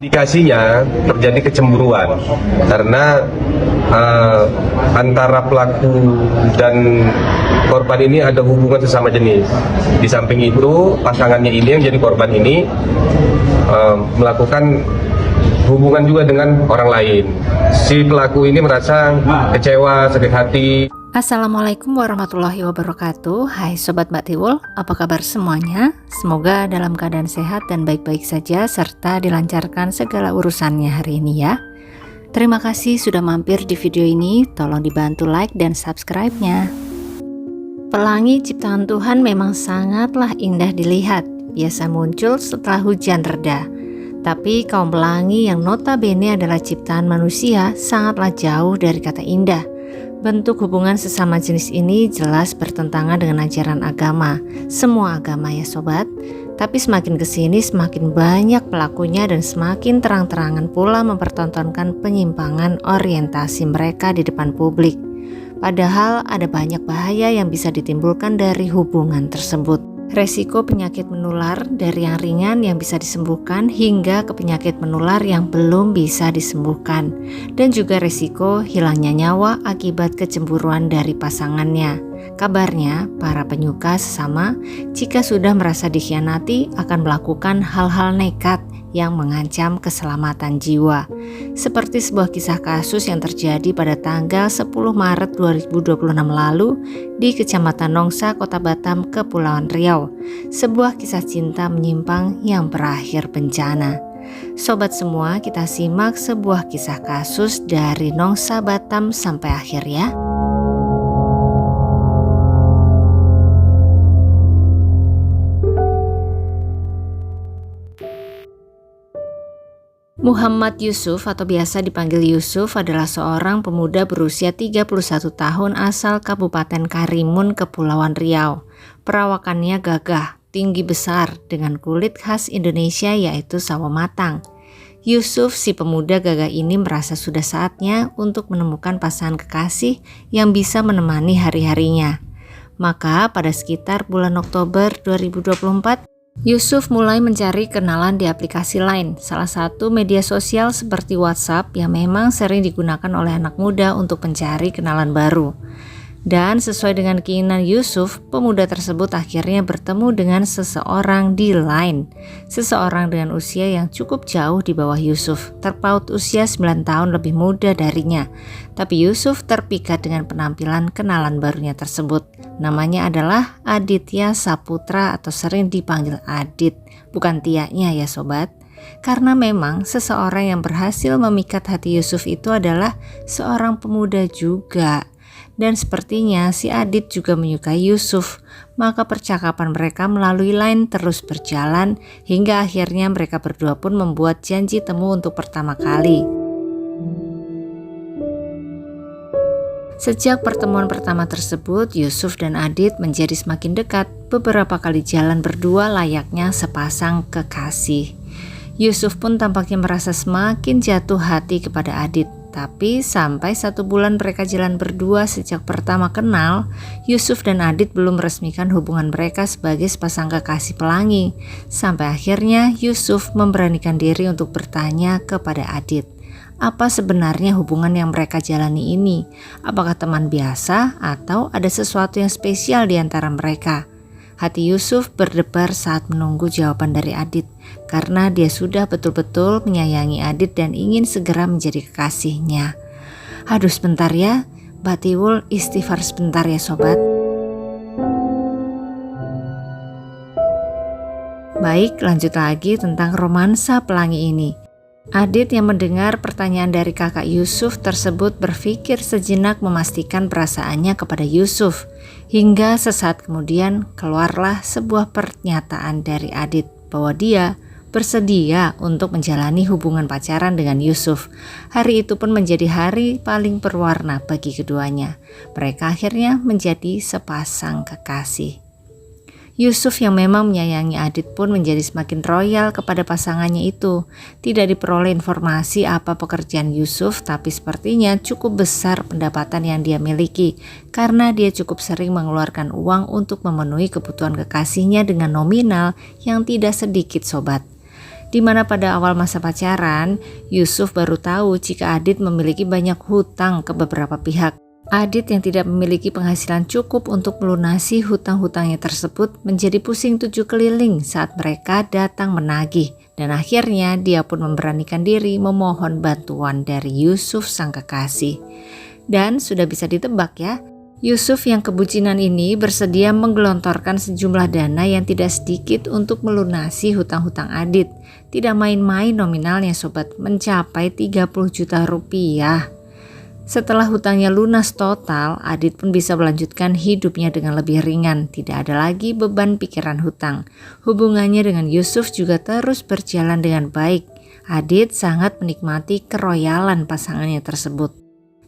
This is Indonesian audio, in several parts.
Indikasinya terjadi kecemburuan karena antara pelaku dan korban ini ada hubungan sesama jenis. Di samping itu pasangannya ini yang jadi korban ini melakukan hubungan juga dengan orang lain. Si pelaku ini merasa kecewa, sakit hati. Assalamualaikum warahmatullahi wabarakatuh. Hai Sobat Mbak Tiwul, apa kabar semuanya? Semoga dalam keadaan sehat dan baik-baik saja serta dilancarkan segala urusannya hari ini ya. Terima kasih sudah mampir di video ini, tolong dibantu like dan subscribe-nya. Pelangi ciptaan Tuhan memang sangatlah indah dilihat, biasa muncul setelah hujan reda. Tapi kaum pelangi yang notabene adalah ciptaan manusia sangatlah jauh dari kata indah. Bentuk hubungan sesama jenis ini jelas bertentangan dengan ajaran agama, semua agama ya sobat. Tapi semakin kesini semakin banyak pelakunya dan semakin terang-terangan pula mempertontonkan penyimpangan orientasi mereka di depan publik. Padahal ada banyak bahaya yang bisa ditimbulkan dari hubungan tersebut. Resiko penyakit menular dari yang ringan yang bisa disembuhkan hingga ke penyakit menular yang belum bisa disembuhkan, dan juga resiko hilangnya nyawa akibat kecemburuan dari pasangannya. Kabarnya para penyuka sesama jika sudah merasa dikhianati akan melakukan hal-hal nekat yang mengancam keselamatan jiwa. Seperti sebuah kisah kasus yang terjadi pada tanggal 10 Maret 2026 lalu di Kecamatan Nongsa, Kota Batam, Kepulauan Riau. Sebuah kisah cinta menyimpang yang berakhir bencana. Sobat semua, kita simak sebuah kisah kasus dari Nongsa Batam sampai akhir ya. Muhammad Yusuf atau biasa dipanggil Yusuf adalah seorang pemuda berusia 31 tahun asal Kabupaten Karimun, Kepulauan Riau. Perawakannya gagah, tinggi besar dengan kulit khas Indonesia yaitu sawo matang. Yusuf si pemuda gagah ini merasa sudah saatnya untuk menemukan pasangan kekasih yang bisa menemani hari-harinya. Maka pada sekitar bulan Oktober 2024, Yusuf mulai mencari kenalan di aplikasi Line, salah satu media sosial seperti WhatsApp yang memang sering digunakan oleh anak muda untuk mencari kenalan baru. Dan sesuai dengan keinginan Yusuf, pemuda tersebut akhirnya bertemu dengan seseorang di Line. Seseorang dengan usia yang cukup jauh di bawah Yusuf, terpaut usia 9 tahun lebih muda darinya. Tapi Yusuf terpikat dengan penampilan kenalan barunya tersebut. Namanya adalah Aditya Saputra atau sering dipanggil Adit, bukan Tianya ya sobat. Karena memang seseorang yang berhasil memikat hati Yusuf itu adalah seorang pemuda juga. Dan sepertinya si Adit juga menyukai Yusuf, maka percakapan mereka melalui Line terus berjalan hingga akhirnya mereka berdua pun membuat janji temu untuk pertama kali. Sejak pertemuan pertama tersebut, Yusuf dan Adit menjadi semakin dekat, beberapa kali jalan berdua layaknya sepasang kekasih. Yusuf pun tampaknya merasa semakin jatuh hati kepada Adit. Tapi sampai 1 bulan mereka jalan berdua sejak pertama kenal, Yusuf dan Adit belum meresmikan hubungan mereka sebagai sepasang kekasih pelangi. Sampai akhirnya Yusuf memberanikan diri untuk bertanya kepada Adit, apa sebenarnya hubungan yang mereka jalani ini? Apakah teman biasa atau ada sesuatu yang spesial di antara mereka? Hati Yusuf berdebar saat menunggu jawaban dari Adit, karena dia sudah betul-betul menyayangi Adit dan ingin segera menjadi kekasihnya. Aduh sebentar ya, Mbak Tiwul istighfar sebentar ya sobat. Baik, lanjut lagi tentang romansa pelangi ini. Adit yang mendengar pertanyaan dari kakak Yusuf tersebut berpikir sejenak memastikan perasaannya kepada Yusuf. Hingga sesaat kemudian keluarlah sebuah pernyataan dari Adit bahwa dia bersedia untuk menjalani hubungan pacaran dengan Yusuf. Hari itu pun menjadi hari paling berwarna bagi keduanya. Mereka akhirnya menjadi sepasang kekasih. Yusuf yang memang menyayangi Adit pun menjadi semakin royal kepada pasangannya itu. Tidak diperoleh informasi apa pekerjaan Yusuf, tapi sepertinya cukup besar pendapatan yang dia miliki karena dia cukup sering mengeluarkan uang untuk memenuhi kebutuhan kekasihnya dengan nominal yang tidak sedikit sobat. di mana pada awal masa pacaran, Yusuf baru tahu jika Adit memiliki banyak hutang ke beberapa pihak. Adit yang tidak memiliki penghasilan cukup untuk melunasi hutang-hutangnya tersebut menjadi pusing tujuh keliling saat mereka datang menagih, dan akhirnya dia pun memberanikan diri memohon bantuan dari Yusuf sang kekasih. Dan sudah bisa ditebak ya, Yusuf yang kebucinan ini bersedia menggelontorkan sejumlah dana yang tidak sedikit untuk melunasi hutang-hutang Adit. Tidak main-main nominalnya sobat, mencapai 30 juta rupiah. Setelah hutangnya lunas total, Adit pun bisa melanjutkan hidupnya dengan lebih ringan. Tidak ada lagi beban pikiran hutang. Hubungannya dengan Yusuf juga terus berjalan dengan baik. Adit sangat menikmati keroyalan pasangannya tersebut.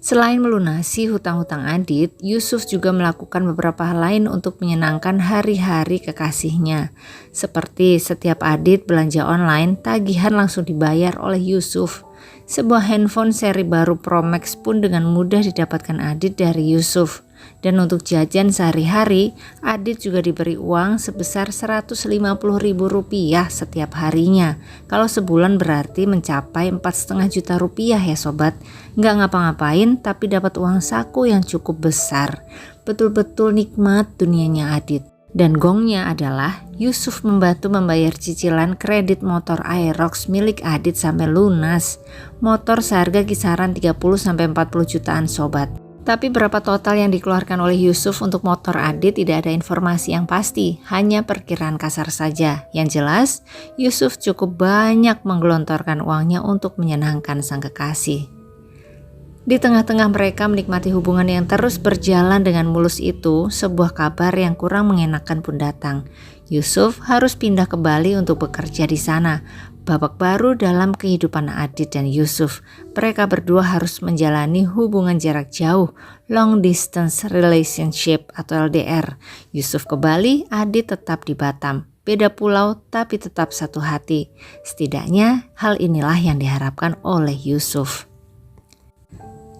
Selain melunasi hutang-hutang Adit, Yusuf juga melakukan beberapa hal lain untuk menyenangkan hari-hari kekasihnya. Seperti setiap Adit belanja online, tagihan langsung dibayar oleh Yusuf. Sebuah handphone seri baru Pro Max pun dengan mudah didapatkan Adit dari Yusuf. Dan untuk jajan sehari-hari, Adit juga diberi uang sebesar Rp150.000 setiap harinya. Kalau sebulan berarti mencapai 4,5 juta rupiah ya sobat. Nggak ngapa-ngapain tapi dapat uang saku yang cukup besar. Betul-betul nikmat dunianya Adit. Dan gongnya adalah Yusuf membantu membayar cicilan kredit motor Aerox milik Adit sampai lunas. Motor seharga kisaran 30-40 jutaan sobat. Tapi berapa total yang dikeluarkan oleh Yusuf untuk motor Adit tidak ada informasi yang pasti, hanya perkiraan kasar saja. Yang jelas, Yusuf cukup banyak menggelontorkan uangnya untuk menyenangkan sang kekasih. Di tengah-tengah mereka menikmati hubungan yang terus berjalan dengan mulus itu, sebuah kabar yang kurang mengenakan pun datang. Yusuf harus pindah ke Bali untuk bekerja di sana. Babak baru dalam kehidupan Adit dan Yusuf. Mereka berdua harus menjalani hubungan jarak jauh, long distance relationship atau LDR. Yusuf ke Bali, Adit tetap di Batam. Beda pulau tapi tetap satu hati. Setidaknya hal inilah yang diharapkan oleh Yusuf.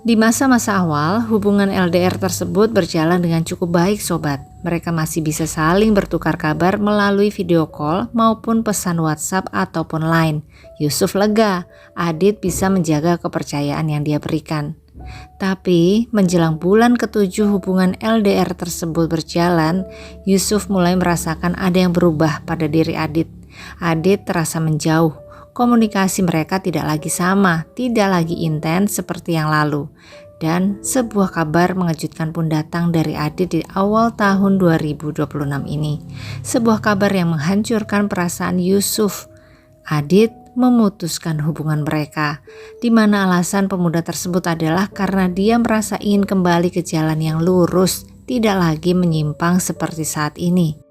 Di masa-masa awal, hubungan LDR tersebut berjalan dengan cukup baik sobat. Mereka masih bisa saling bertukar kabar melalui video call maupun pesan WhatsApp ataupun Line. Yusuf lega, Adit bisa menjaga kepercayaan yang dia berikan. Tapi menjelang bulan ke-7 hubungan LDR tersebut berjalan, Yusuf mulai merasakan ada yang berubah pada diri Adit. Adit terasa menjauh. Komunikasi mereka tidak lagi sama, tidak lagi intens seperti yang lalu. Dan sebuah kabar mengejutkan pun datang dari Adit di awal tahun 2026 ini. Sebuah kabar yang menghancurkan perasaan Yusuf. Adit memutuskan hubungan mereka, di mana alasan pemuda tersebut adalah karena dia merasa ingin kembali ke jalan yang lurus, tidak lagi menyimpang seperti saat ini.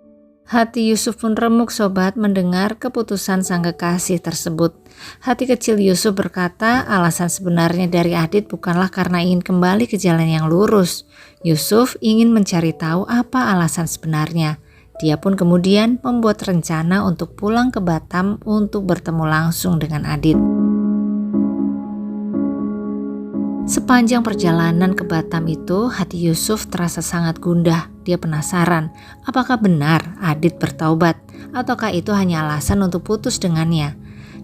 Hati Yusuf pun remuk sobat mendengar keputusan sang kekasih tersebut. Hati kecil Yusuf berkata alasan sebenarnya dari Adit bukanlah karena ingin kembali ke jalan yang lurus. Yusuf ingin mencari tahu apa alasan sebenarnya. Dia pun kemudian membuat rencana untuk pulang ke Batam untuk bertemu langsung dengan Adit. Sepanjang perjalanan ke Batam itu, hati Yusuf terasa sangat gundah. Dia penasaran, apakah benar Adit bertaubat, ataukah itu hanya alasan untuk putus dengannya.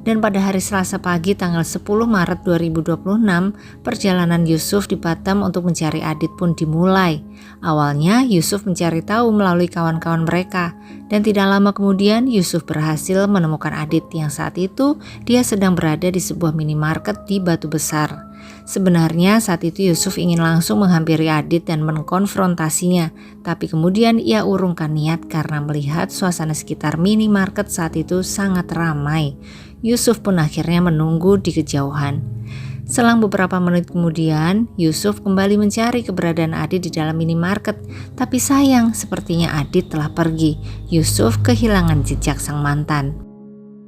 Dan pada hari Selasa pagi tanggal 10 Maret 2026, perjalanan Yusuf di Batam untuk mencari Adit pun dimulai. Awalnya Yusuf mencari tahu melalui kawan-kawan mereka, dan tidak lama kemudian Yusuf berhasil menemukan Adit yang saat itu dia sedang berada di sebuah minimarket di Batu Besar. Sebenarnya saat itu Yusuf ingin langsung menghampiri Adit dan mengkonfrontasinya, tapi kemudian ia urungkan niat karena melihat suasana sekitar minimarket saat itu sangat ramai. Yusuf pun akhirnya menunggu di kejauhan. Selang beberapa menit kemudian, Yusuf kembali mencari keberadaan Adit di dalam minimarket, tapi sayang sepertinya Adit telah pergi. Yusuf kehilangan jejak sang mantan.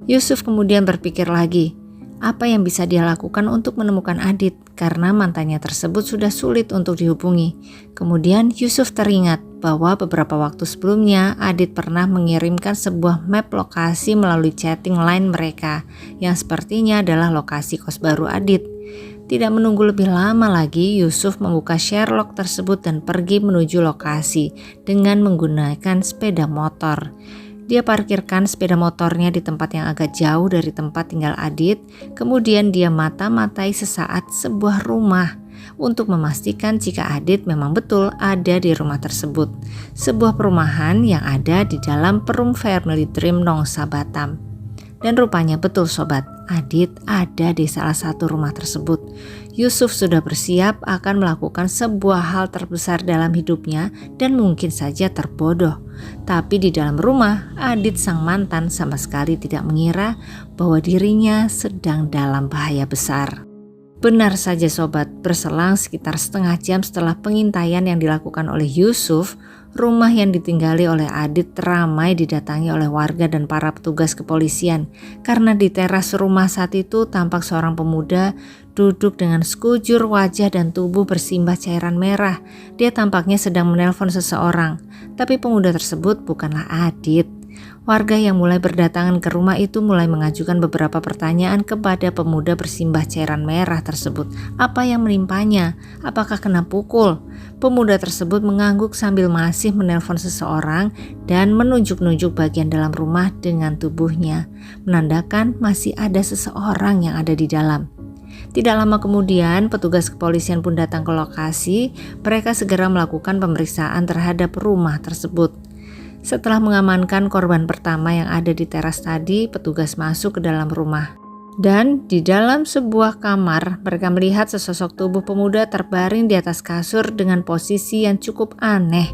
Yusuf kemudian berpikir lagi, apa yang bisa dia lakukan untuk menemukan Adit karena mantannya tersebut sudah sulit untuk dihubungi. Kemudian Yusuf teringat bahwa beberapa waktu sebelumnya Adit pernah mengirimkan sebuah map lokasi melalui chatting line mereka yang sepertinya adalah lokasi kos baru Adit. Tidak menunggu lebih lama lagi, Yusuf membuka Sherlock tersebut dan pergi menuju lokasi dengan menggunakan sepeda motor. Dia parkirkan sepeda motornya di tempat yang agak jauh dari tempat tinggal Adit. Kemudian dia mata-matai sesaat sebuah rumah untuk memastikan jika Adit memang betul ada di rumah tersebut. Sebuah perumahan yang ada di dalam Perum Family Dream Nongsa Batam. Dan rupanya betul sobat, Adit ada di salah satu rumah tersebut. Yusuf sudah bersiap akan melakukan sebuah hal terbesar dalam hidupnya dan mungkin saja terbodoh. Tapi di dalam rumah, Adit sang mantan sama sekali tidak mengira bahwa dirinya sedang dalam bahaya besar. Benar saja sobat, berselang sekitar setengah jam setelah pengintaian yang dilakukan oleh Yusuf, rumah yang ditinggali oleh Adit ramai didatangi oleh warga dan para petugas kepolisian karena di teras rumah saat itu tampak seorang pemuda duduk dengan sekujur wajah dan tubuh bersimbah cairan merah. Dia tampaknya sedang menelpon seseorang, tapi pemuda tersebut bukanlah Adit. Warga yang mulai berdatangan ke rumah itu mulai mengajukan beberapa pertanyaan kepada pemuda bersimbah cairan merah tersebut. Apa yang menimpanya? Apakah kena pukul? Pemuda tersebut mengangguk sambil masih menelpon seseorang dan menunjuk-nunjuk bagian dalam rumah dengan tubuhnya, menandakan masih ada seseorang yang ada di dalam. Tidak lama kemudian, petugas kepolisian pun datang ke lokasi. Mereka segera melakukan pemeriksaan terhadap rumah tersebut. Setelah mengamankan korban pertama yang ada di teras tadi, petugas masuk ke dalam rumah. Dan di dalam sebuah kamar, mereka melihat sesosok tubuh pemuda terbaring di atas kasur dengan posisi yang cukup aneh.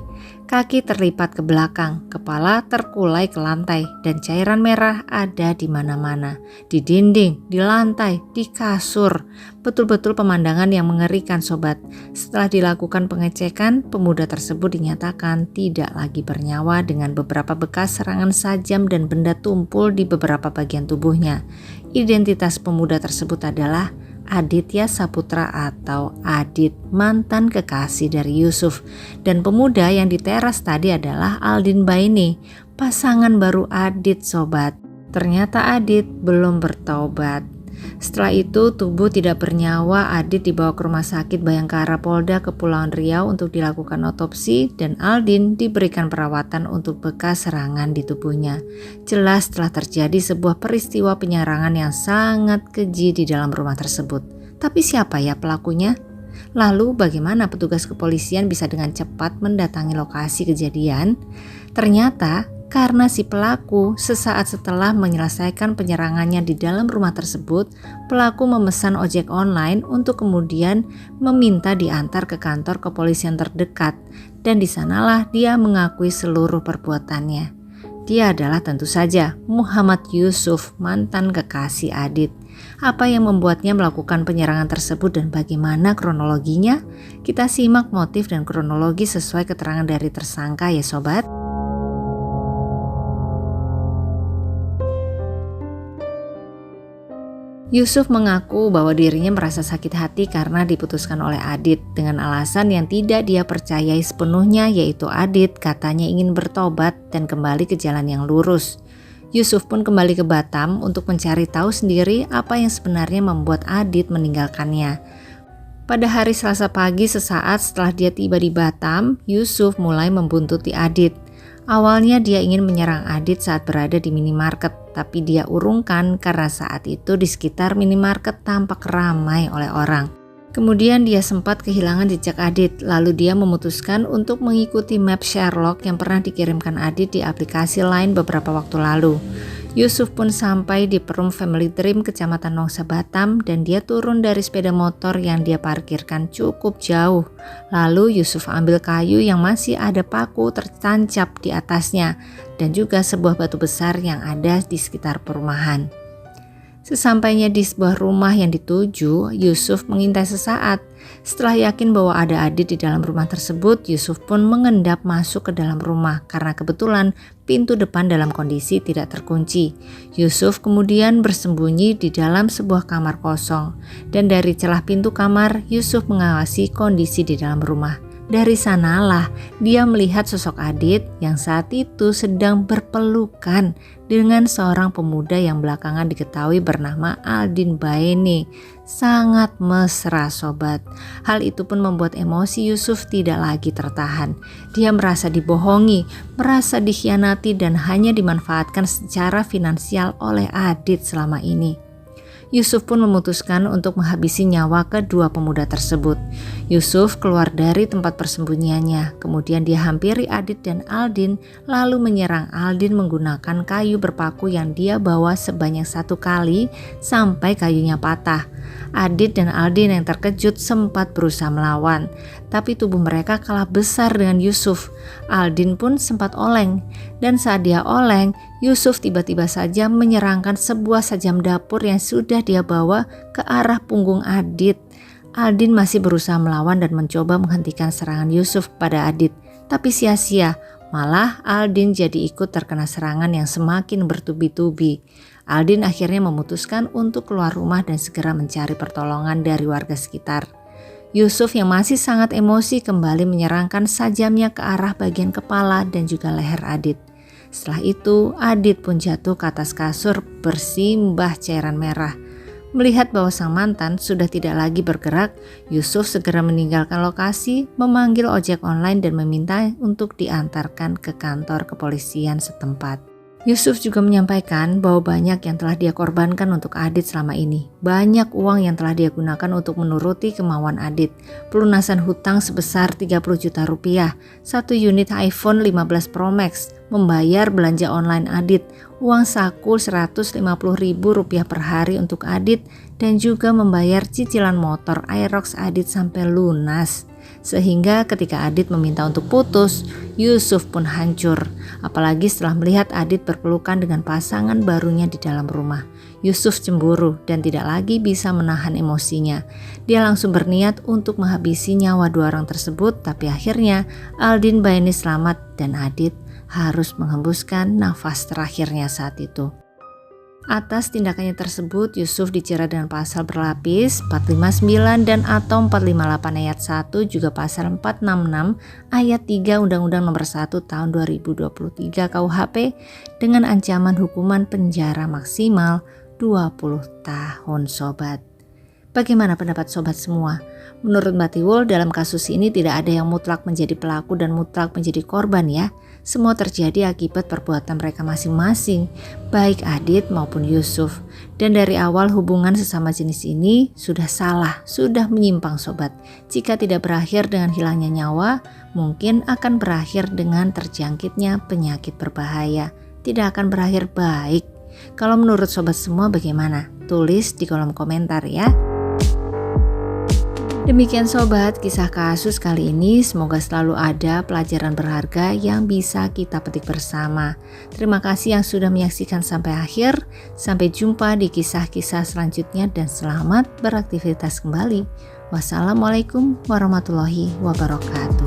Kaki terlipat ke belakang, kepala terkulai ke lantai, dan cairan merah ada di mana-mana. Di dinding, di lantai, di kasur. Betul-betul pemandangan yang mengerikan sobat. Setelah dilakukan pengecekan, pemuda tersebut dinyatakan tidak lagi bernyawa dengan beberapa bekas serangan sajam dan benda tumpul di beberapa bagian tubuhnya. Identitas pemuda tersebut adalah Aditya Saputra atau Adit, mantan kekasih dari Yusuf. Dan pemuda yang di teras tadi adalah Aldin Baini, pasangan baru Adit sobat. Ternyata Adit belum bertobat. Setelah itu tubuh tidak bernyawa Adit dibawa ke rumah sakit Bayangkara Polda Kepulauan Riau untuk dilakukan otopsi dan Aldin diberikan perawatan untuk bekas serangan di tubuhnya. Jelas telah terjadi sebuah peristiwa penyerangan yang sangat keji di dalam rumah tersebut. Tapi siapa ya pelakunya? Lalu bagaimana petugas kepolisian bisa dengan cepat mendatangi lokasi kejadian? Ternyata karena si pelaku sesaat setelah menyelesaikan penyerangannya di dalam rumah tersebut, pelaku memesan ojek online untuk kemudian meminta diantar ke kantor kepolisian terdekat, dan di sanalah dia mengakui seluruh perbuatannya. Dia adalah tentu saja Muhammad Yusuf, mantan kekasih Adit. Apa yang membuatnya melakukan penyerangan tersebut dan bagaimana kronologinya? Kita simak motif dan kronologi sesuai keterangan dari tersangka ya sobat. Yusuf mengaku bahwa dirinya merasa sakit hati karena diputuskan oleh Adit dengan alasan yang tidak dia percayai sepenuhnya, yaitu Adit katanya ingin bertobat dan kembali ke jalan yang lurus. Yusuf pun kembali ke Batam untuk mencari tahu sendiri apa yang sebenarnya membuat Adit meninggalkannya. Pada hari Selasa pagi sesaat setelah dia tiba di Batam, Yusuf mulai membuntuti Adit. Awalnya dia ingin menyerang Adit saat berada di minimarket, tapi dia urungkan karena saat itu di sekitar minimarket tampak ramai oleh orang. Kemudian dia sempat kehilangan jejak Adit, lalu dia memutuskan untuk mengikuti map Sherlock yang pernah dikirimkan Adit di aplikasi lain beberapa waktu lalu. Yusuf pun sampai di Perum Family Dream Kecamatan Nongsa Batam dan dia turun dari sepeda motor yang dia parkirkan cukup jauh. Lalu Yusuf ambil kayu yang masih ada paku tertancap di atasnya dan juga sebuah batu besar yang ada di sekitar perumahan. Sesampainya di sebuah rumah yang dituju, Yusuf mengintai sesaat. Setelah yakin bahwa ada Adit di dalam rumah tersebut, Yusuf pun mengendap masuk ke dalam rumah karena kebetulan pintu depan dalam kondisi tidak terkunci. Yusuf kemudian bersembunyi di dalam sebuah kamar kosong dan dari celah pintu kamar, Yusuf mengawasi kondisi di dalam rumah. Dari sanalah dia melihat sosok Adit yang saat itu sedang berpelukan dengan seorang pemuda yang belakangan diketahui bernama Aldin Baene. Sangat mesra sobat. Hal itu pun membuat emosi Yusuf tidak lagi tertahan. Dia merasa dibohongi, merasa dikhianati dan hanya dimanfaatkan secara finansial oleh Adit selama ini. Yusuf pun memutuskan untuk menghabisi nyawa kedua pemuda tersebut. Yusuf keluar dari tempat persembunyiannya, kemudian dia hampiri Adit dan Aldin, lalu menyerang Aldin menggunakan kayu berpaku yang dia bawa sebanyak 1 kali sampai kayunya patah. Adit dan Aldin yang terkejut sempat berusaha melawan, tapi tubuh mereka kalah besar dengan Yusuf. Aldin pun sempat oleng, dan saat dia oleng, Yusuf tiba-tiba saja menyerangkan sebuah sajam dapur yang sudah dia bawa ke arah punggung Adit. Aldin masih berusaha melawan dan mencoba menghentikan serangan Yusuf kepada Adit, tapi sia-sia. Malah Aldin jadi ikut terkena serangan yang semakin bertubi-tubi. Aldin akhirnya memutuskan untuk keluar rumah dan segera mencari pertolongan dari warga sekitar. Yusuf yang masih sangat emosi kembali menyerangkan sajamnya ke arah bagian kepala dan juga leher Adit. Setelah itu Adit pun jatuh ke atas kasur bersimbah cairan merah. Melihat bahwa sang mantan sudah tidak lagi bergerak, Yusuf segera meninggalkan lokasi, memanggil ojek online dan meminta untuk diantarkan ke kantor kepolisian setempat. Yusuf juga menyampaikan bahwa banyak yang telah dia korbankan untuk Adit selama ini. Banyak uang yang telah dia gunakan untuk menuruti kemauan Adit. Pelunasan hutang sebesar 30 juta rupiah, 1 unit iPhone 15 Pro Max, membayar belanja online Adit, uang saku 150.000 rupiah per hari untuk Adit, dan juga membayar cicilan motor Aerox Adit sampai lunas. Sehingga ketika Adit meminta untuk putus, Yusuf pun hancur. Apalagi setelah melihat Adit berpelukan dengan pasangan barunya di dalam rumah. Yusuf cemburu dan tidak lagi bisa menahan emosinya. Dia langsung berniat untuk menghabisi nyawa 2 orang tersebut, tapi akhirnya Aldin Baene selamat dan Adit harus menghembuskan nafas terakhirnya saat itu. Atas tindakannya tersebut, Yusuf dijerat dengan pasal berlapis 459 dan atau 458 ayat 1, juga pasal 466 ayat 3 Undang-Undang Nomor 1 Tahun 2023 KUHP dengan ancaman hukuman penjara maksimal 20 tahun sobat. Bagaimana pendapat sobat semua? Menurut Mbak Tiwul, dalam kasus ini tidak ada yang mutlak menjadi pelaku dan mutlak menjadi korban ya. Semua terjadi akibat perbuatan mereka masing-masing, baik Adit maupun Yusuf. Dan dari awal hubungan sesama jenis ini sudah salah, sudah menyimpang sobat. Jika tidak berakhir dengan hilangnya nyawa, mungkin akan berakhir dengan terjangkitnya penyakit berbahaya. Tidak akan berakhir baik. Kalau menurut sobat semua bagaimana? Tulis di kolom komentar ya. Demikian sobat, kisah kasus kali ini, semoga selalu ada pelajaran berharga yang bisa kita petik bersama. Terima kasih yang sudah menyaksikan sampai akhir. Sampai jumpa di kisah-kisah selanjutnya dan selamat beraktivitas kembali. Wassalamualaikum warahmatullahi wabarakatuh.